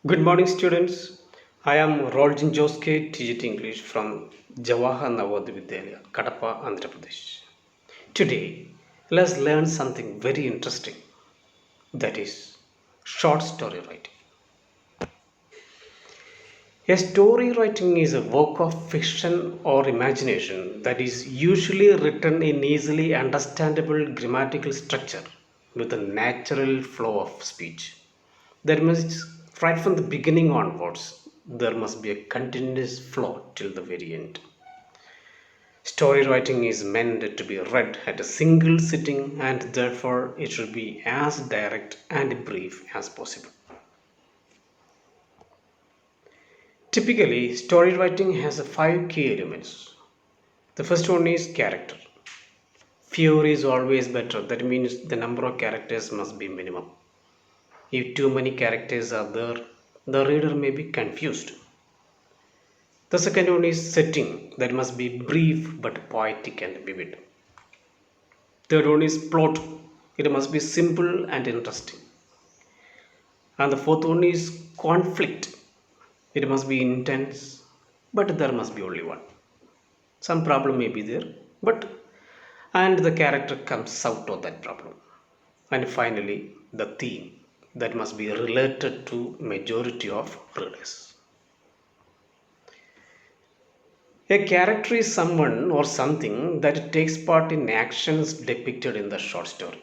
Good morning, students. I am Roljan Joske, teaching English from Jawahar Navodaya Vidyalaya, Kadapa, Andhra Pradesh. Today, let's learn something very interesting, that is, short story writing. A story writing is a work of fiction or imagination that is usually written in easily understandable grammatical structure with a natural flow of speech. There must, right from the beginning onwards, there must be a continuous flow till the very end. Story writing is meant to be read at a single sitting, and therefore it should be as direct and brief as possible. Typically, story writing has five key elements. The first one is character. Fewer is always better. That means the number of characters must be minimum. If too many characters are there, the reader may be confused. The second one is setting, that must be brief but poetic and vivid. Third one is plot, it must be simple and interesting. And the fourth one is conflict, it must be intense, but there must be only one. Some problem may be there, but and the character comes out of that problem. And finally, the theme, that must be related to majority of readers. A character is someone or something that takes part in actions depicted in the short story.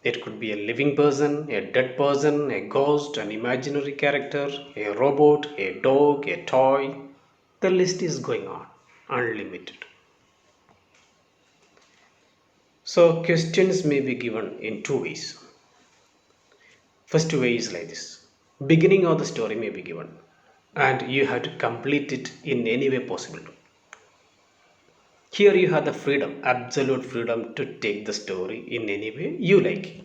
It could be a living person, a dead person, a ghost, an imaginary character, a robot, a dog, a toy. The list is going on, unlimited. So, questions may be given in two ways. First way is like this: beginning of the story may be given, and you have to complete it in any way possible. Here you have the freedom, absolute freedom to take the story in any way you like.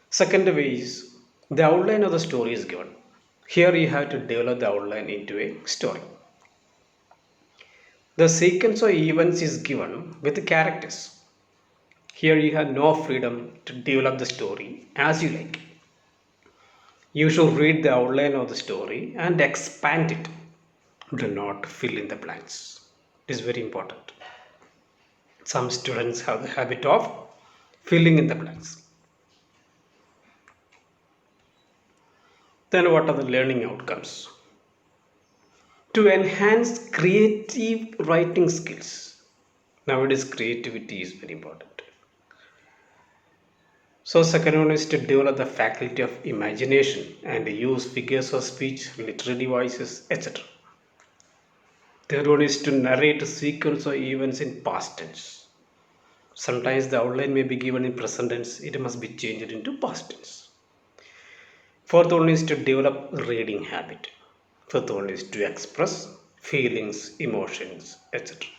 Second way is the outline of the story is given. Here you have to develop the outline into a story. The sequence of events is given with the characters. Here you have no freedom to develop the story as you like. You should read the outline of the story and expand it. Do not fill in the blanks. It is very important. Some students have the habit of filling in the blanks. Then what are the learning outcomes? To enhance creative writing skills. Nowadays creativity is very important. So second one is to develop the faculty of imagination and use figures of speech, literary devices, etc. Third one is to narrate a sequence of events in past tense. Sometimes the outline may be given in present tense, it must be changed into past tense. Fourth one is to develop reading habit. Fifth one is to express feelings, emotions, etc.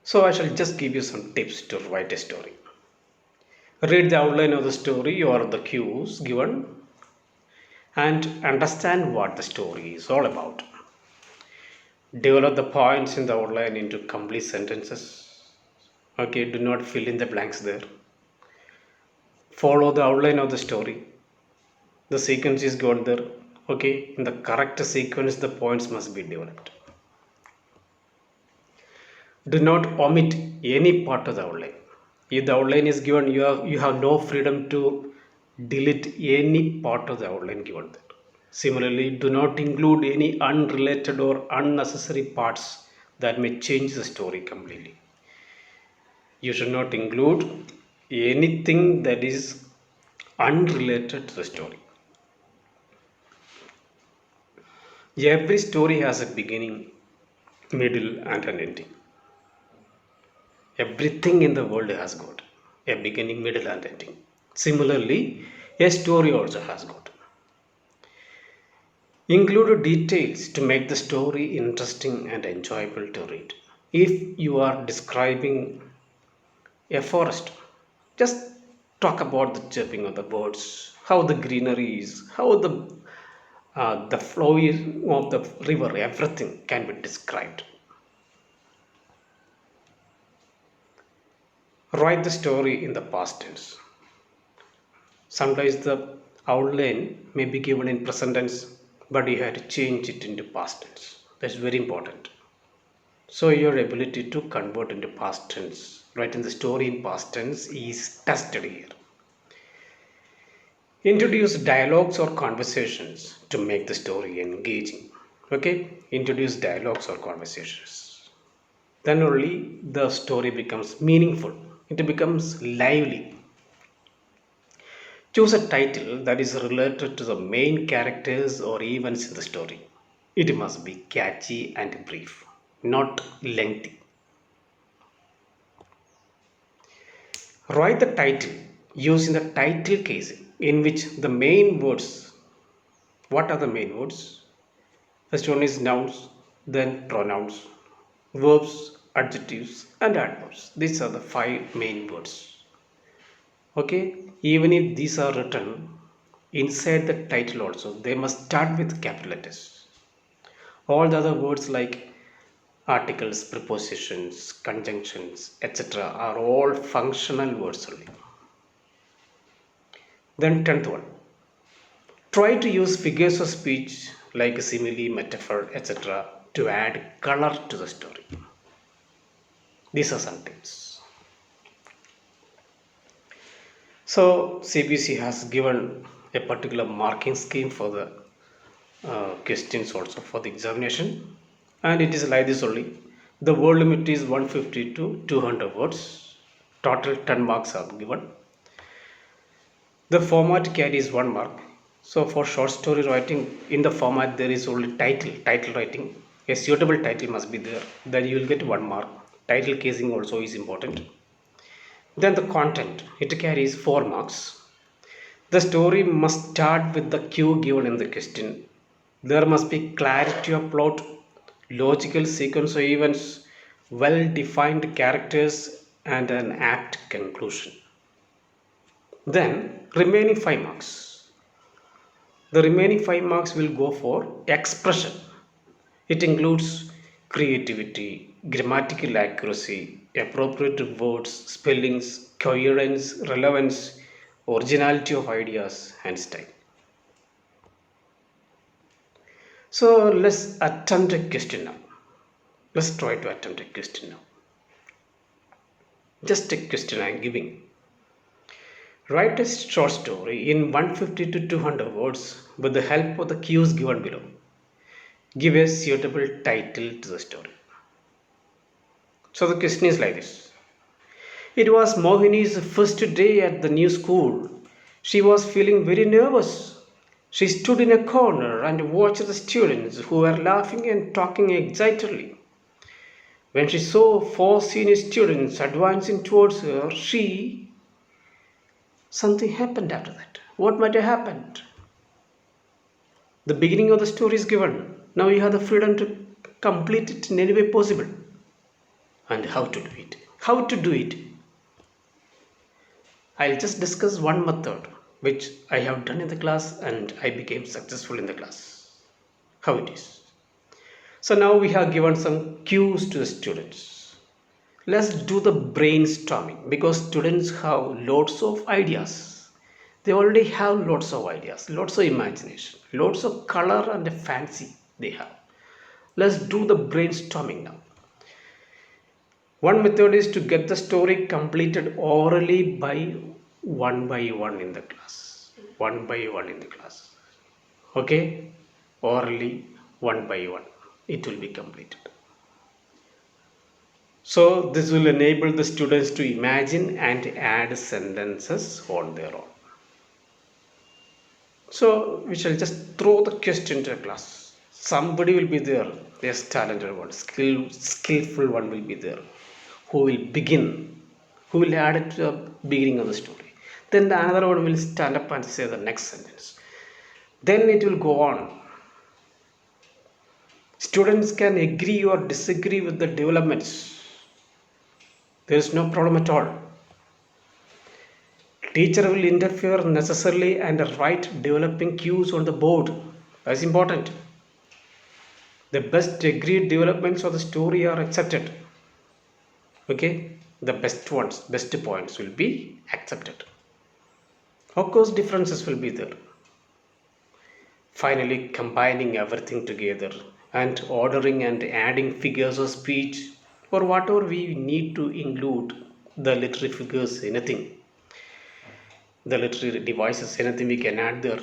So I shall just give you some tips to write a story. Read the outline of the story or the cues given and understand what the story is all about. Develop the points in the outline into complete sentences. Okay, do not fill in the blanks there. Follow the outline of the story. The sequence is given there. Okay, in the correct sequence, the points must be developed. Do not omit any part of the outline. If the outline is given, you have no freedom to delete any part of the outline given there. Similarly, do not include any unrelated or unnecessary parts that may change the story completely. You should not include anything that is unrelated to the story. Every story has a beginning, middle, and an ending. Everything in the world has got a beginning, middle, and ending. Similarly, a story also has got. Include details to make the story interesting and enjoyable to read. If you are describing a forest, just talk about the chirping of the birds, how the greenery is, how the flow of the river, everything can be described. Write the story in the past tense. Sometimes the outline may be given in present tense, but you have to change it into past tense. That's very important. So your ability to convert into past tense, writing the story in past tense, is tested here. Introduce dialogues or conversations to make the story engaging. Okay, introduce dialogues or conversations. Then only the story becomes meaningful, it becomes lively. Choose a title that is related to the main characters or events in the story. It must be catchy and brief, not lengthy. Write the title using the title case in which the main words. What are the main words? First one is nouns, then pronouns, verbs, adjectives, and adverbs. These are the five main words. Okay, even if these are written inside the title also, they must start with capital letters. All the other words like articles, prepositions, conjunctions, etc. are all functional words only. Then 10th one. Try to use figures of speech like simile, metaphor, etc. to add color to the story. These are some tips. So CBSE has given a particular marking scheme for the questions also for the examination, and it is like this only. The word limit is 150 to 200 words. Total 10 marks are given. The format carries 1 mark. So for short story writing, in the format there is only title writing. A suitable title must be there. Then you will get 1 mark. Title casing also is important. Then the content, it carries 4 marks. The story must start with the cue given in the question. There must be clarity of plot, logical sequence of events, well defined characters, and an apt conclusion. Then remaining 5 marks. The remaining 5 marks will go for expression. It includes creativity, grammatical accuracy, appropriate words, spellings, coherence, relevance, originality of ideas, and style. So let's attempt a question now. Let's try to attempt a question now. Just a question I am giving. Write a short story in 150 to 200 words with the help of the cues given below. Give a suitable title to the story. So the question is like this. It was Mohini's first day at the new school. She was feeling very nervous. She stood in a corner and watched the students who were laughing and talking excitedly. When she saw 4 senior students advancing towards her, something happened after that. What might have happened? The beginning of the story is given. Now you have the freedom to complete it in any way possible. And how to do it? How to do it? I'll just discuss one method which I have done in the class and I became successful in the class. How it is. So now we have given some cues to the students. Let's do the brainstorming because students have lots of ideas. They already have lots of ideas, lots of imagination, lots of color and fancy they have. Let's do the brainstorming now. One method is to get the story completed orally by one in the class. One by one in the class. Okay? Orally, one by one. It will be completed. So this will enable the students to imagine and add sentences on their own. So we shall just throw the question to the class. Somebody will be there. Yes, talented one, skillful one will be there. Who will begin? Who will add it to the beginning of the story? Then the another one will stand up and say the next sentence. Then it will go on. Students can agree or disagree with the developments. There is no problem at all. Teacher will interfere necessarily and write developing cues on the board. That's important. The best agreed developments of the story are accepted. Okay, the best ones, best points will be accepted. Of course, differences will be there. Finally, combining everything together and ordering and adding figures of speech or whatever we need to include the literary figures, anything, the literary devices, anything we can add there.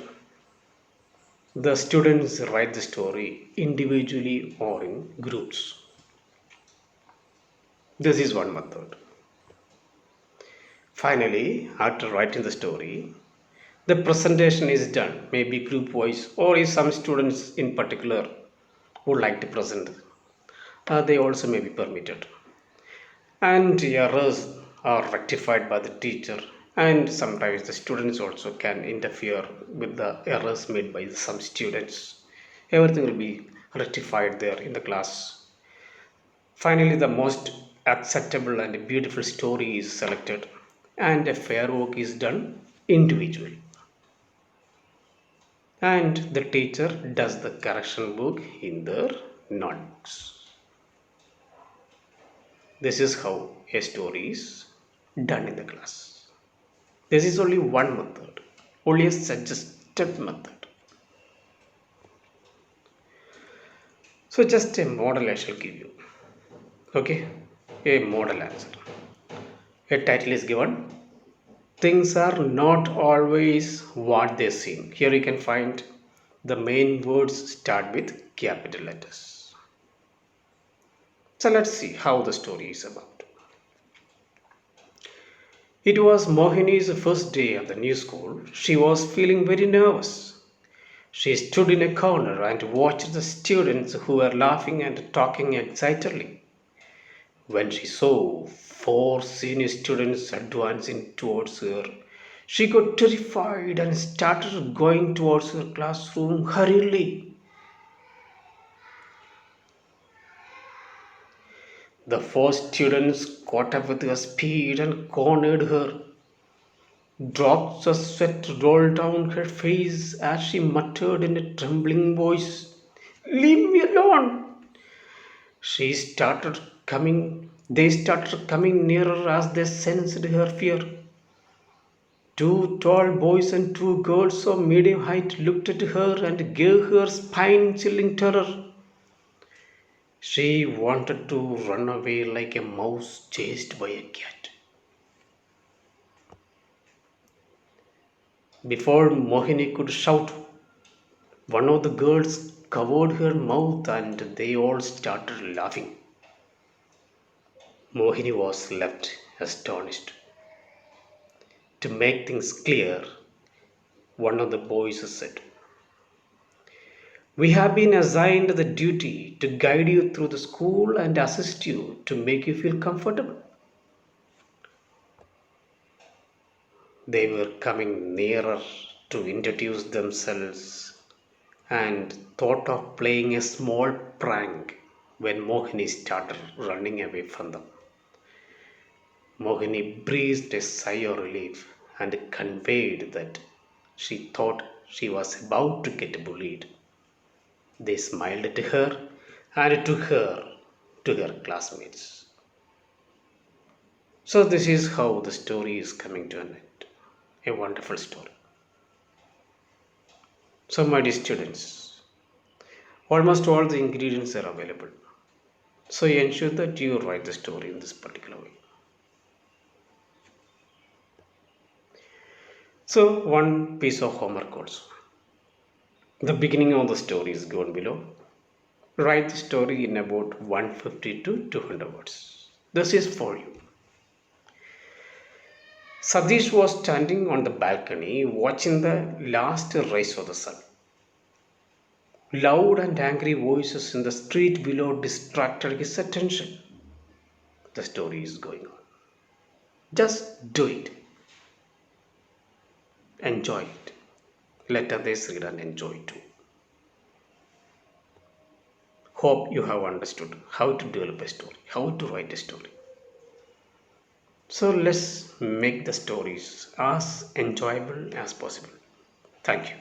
The students write the story individually or in groups. This is one method. Finally, after writing the story, the presentation is done, maybe group wise, or if some students in particular would like to present, they also may be permitted. And errors are rectified by the teacher, and sometimes the students also can interfere with the errors made by some students. Everything will be rectified there in the class. Finally, the most acceptable and beautiful story is selected, and a fair work is done individually. And the teacher does the correction book in their notebooks. This is how a story is done in the class. This is only one method, only a suggested method. So, just a model I shall give you. Okay, a model answer. A title is given. Things are not always what they seem. Here you can find the main words start with capital letters. So let's see how the story is about. It was Mohini's first day at the new school. She was feeling very nervous. She stood in a corner and watched the students who were laughing and talking excitedly. When she saw four senior students advancing towards her, she got terrified and started going towards her classroom hurriedly. The four students caught up with her speed and cornered her. Drops of sweat rolled down her face as she muttered in a trembling voice, "Leave me alone!" They started coming nearer as they sensed her fear. Two tall boys and two girls of medium height looked at her and gave her spine chilling terror. She wanted to run away like a mouse chased by a cat. Before Mohini could shout, one of the girls covered her mouth and they all started laughing. Mohini was left astonished. To make things clear, one of the boys said, "We have been assigned the duty to guide you through the school and assist you to make you feel comfortable." They were coming nearer to introduce themselves and thought of playing a small prank when Mohini started running away from them. Mohini breathed a sigh of relief and conveyed that she thought she was about to get bullied. They smiled at her and took her to her classmates. So, this is how the story is coming to an end. A wonderful story. So, my dear students, almost all the ingredients are available. So, you ensure that you write the story in this particular way. So, one piece of homework also. The beginning of the story is given below. Write the story in about 150 to 200 words. This is for you. Sadish was standing on the balcony watching the last rays of the sun. Loud and angry voices in the street below distracted his attention. The story is going on. Just do it. Enjoy it. Let others read and enjoy too. Hope you have understood how to develop a story, how to write a story. So let's make the stories as enjoyable as possible. Thank you.